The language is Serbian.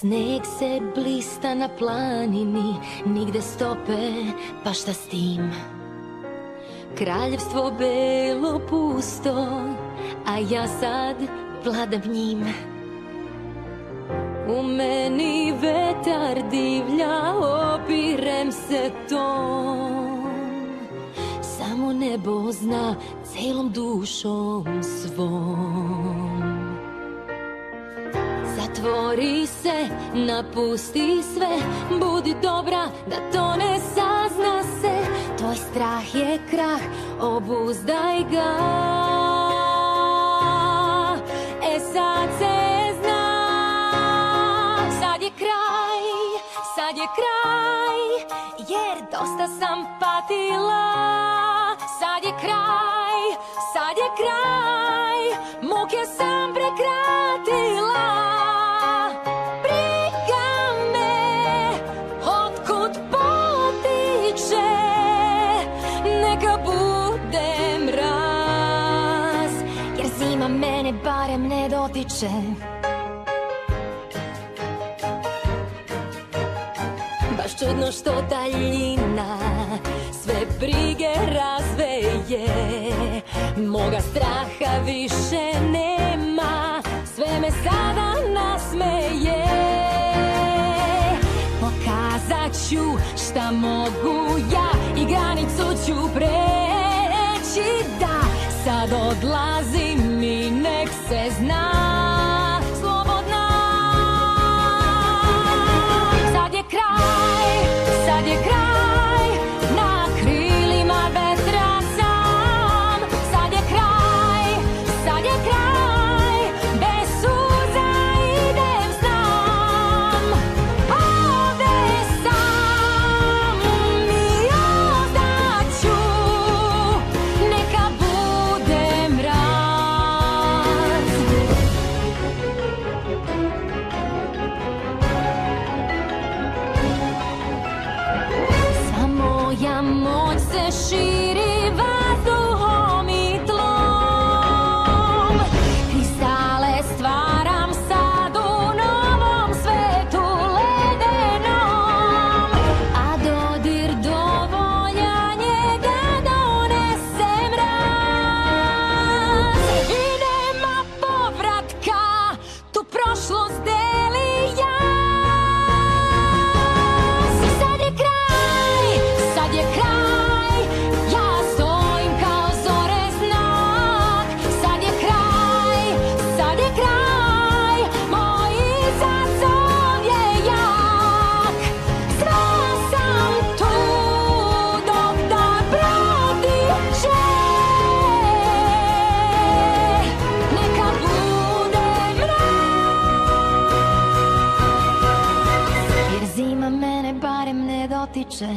Sneg se blista na planini, nigde stope, pa šta s tim? Kraljevstvo belo pusto, a ja sad vladam njim. U meni vetar divlja, opirem se tom. Samo nebo zna celom dušom svom. Zatvori se, napusti sve, budi dobra da to ne sazna se. Tvoj strah je krah, obuzdaj ga. Sad se zna, sad je kraj, jer dosta sam patila. Sad je kraj, muke sam prekratila. Briga me, otkud potiče, neka bude mraz, jer zima mene barem ne dotiče. Baš čudno što daljina sve brige razveje. Moga straha više nema, sve me sada nasmeje. Pokazat ću šta mogu ja i granicu ću preći. Da, sad odlazim i nek se zna. Sad je kraj, na krilima vetra sam. Sad je kraj, bez suza idem sam. Ovde sam i ostaću, neka bude mraz. Moja moć se širi vazduhom i tlom. Kristale stvaram sad u novom svetu ledenom. A dodir dovoljan je da donese mraz. I nema povratka, tu prošlost deli jaz. Sad je kraj, ja stojim kao zore znak. Sad je kraj, moj izazov je jak. Sva sam tu dok dan protiče. Neka bude mraz, jer zima mene barem ne dotiče.